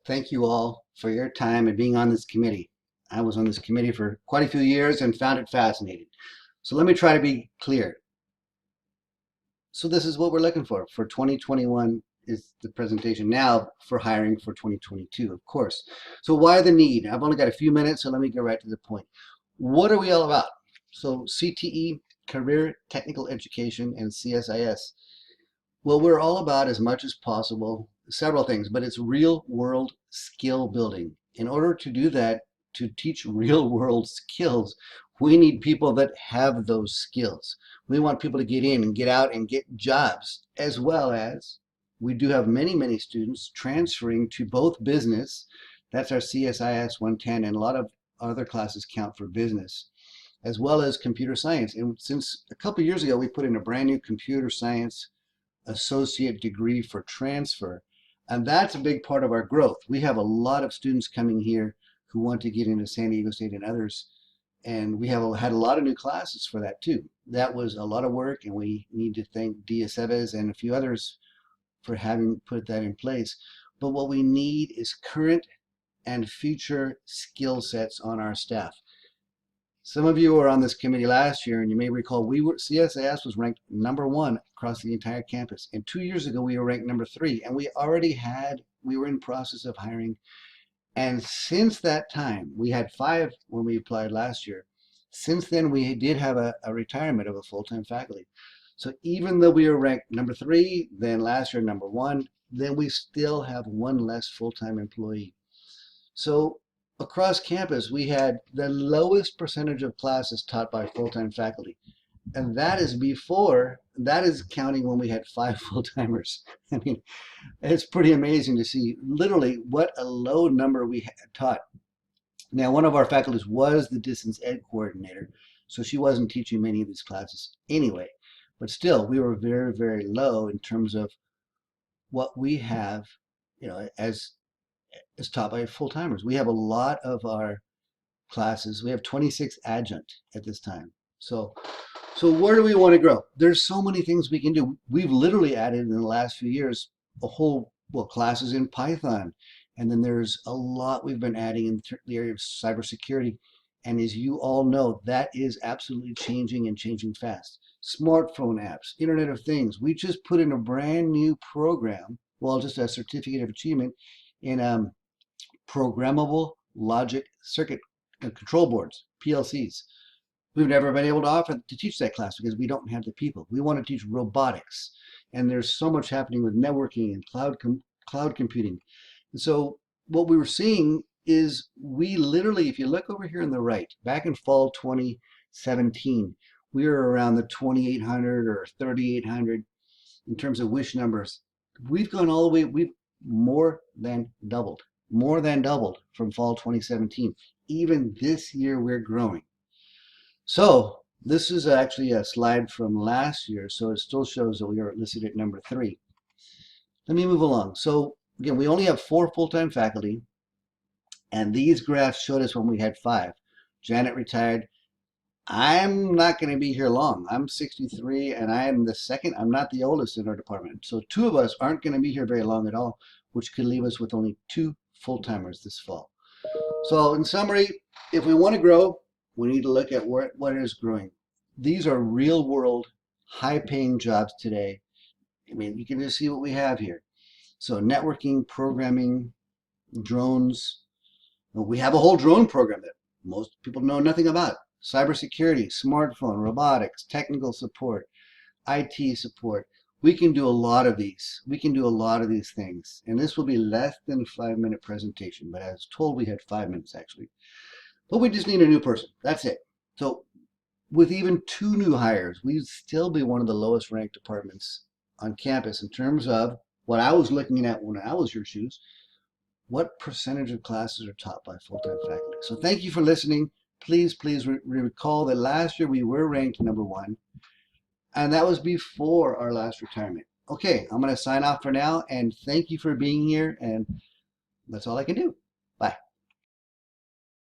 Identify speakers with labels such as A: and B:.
A: Thank you all for your time and being on this committee. I was on this committee for quite a few years and found it fascinating. So let me try to be clear. So this is what we're looking for 2021 is the presentation now for hiring for 2022, of course. So why the need? I've only got a few minutes, so let me get right to the point. What are we all about? So CTE, Career Technical Education, and CSIS. Well, we're all about as much as possible, several things, but it's real world skill building. In order to do that, to teach real world skills, we need people that have those skills. We want people to get in and get out and get jobs, as well as we do have many students transferring to both business. That's our CSIS 110, and a lot of other classes count for business, as well as computer science. And since a couple years ago, we put in a brand new computer science associate degree for transfer. And that's a big part of our growth. We have a lot of students coming here who want to get into San Diego State and others. And we have had a lot of new classes for that too. That was a lot of work, and we need to thank Dia Seves and a few others for having put that in place. But what we need is current and future skill sets on our staff. Some of you were on this committee last year, and you may recall CSIS was ranked #1 across the entire campus. And 2 years ago, we were ranked #3, and we were in process of hiring. And since that time, we had 5 when we applied last year. Since then, we did have a retirement of a full-time faculty. So even though we were ranked #3, then last year #1, then we still have one less full-time employee. So across campus, we had the lowest percentage of classes taught by full-time faculty. And that is counting when we had 5 full-timers. I mean, it's pretty amazing to see literally what a low number we had taught. Now, one of our faculties was the distance ed coordinator, so she wasn't teaching many of these classes anyway. But still, we were very low in terms of what we have, as taught by full-timers. We have a lot of our classes. We have 26 adjunct at this time. So where do we want to grow? There's so many things we can do. We've literally added in the last few years classes in Python. And then there's a lot we've been adding in the area of cybersecurity. And as you all know, that is absolutely changing and changing fast. Smartphone apps, Internet of Things. We just put in a brand new program, just a certificate of achievement in programmable logic circuit control boards, PLCs. We've never been able to teach that class because we don't have the people. We want to teach robotics, and there's so much happening with networking and cloud computing. And so what we were seeing is we literally, if you look over here on the right, back in fall 2017, we were around the 2,800 or 3,800 in terms of wish numbers. We've gone all the way, we've more than doubled from fall 2017. Even this year, we're growing. So this is actually a slide from last year, so it still shows that we are listed at #3. Let me move along. So again, we only have 4 full-time faculty, and these graphs showed us when we had 5. Janet retired. I'm not going to be here long. I'm 63, and I am the second. I'm not the oldest in our department. So 2 of us aren't going to be here very long at all, which could leave us with only 2 full-timers this fall. So in summary, if we want to grow, we need to look at what is growing. These are real-world, high-paying jobs today. I mean, you can just see what we have here. So networking, programming, drones. We have a whole drone program that most people know nothing about. Cybersecurity, smartphone, robotics, technical support, IT support. We can do a lot of these. We can do a lot of these things. And this will be less than a 5-minute presentation, but I was told we had 5 minutes actually. But we just need a new person. That's it. So with even 2 new hires, we'd still be one of the lowest ranked departments on campus in terms of what I was looking at when I was your shoes. What percentage of classes are taught by full-time faculty? So thank you for listening. Please recall that last year we were ranked #1, and that was before our last retirement. Okay, I'm going to sign off for now, and thank you for being here, and that's all I can do. Bye.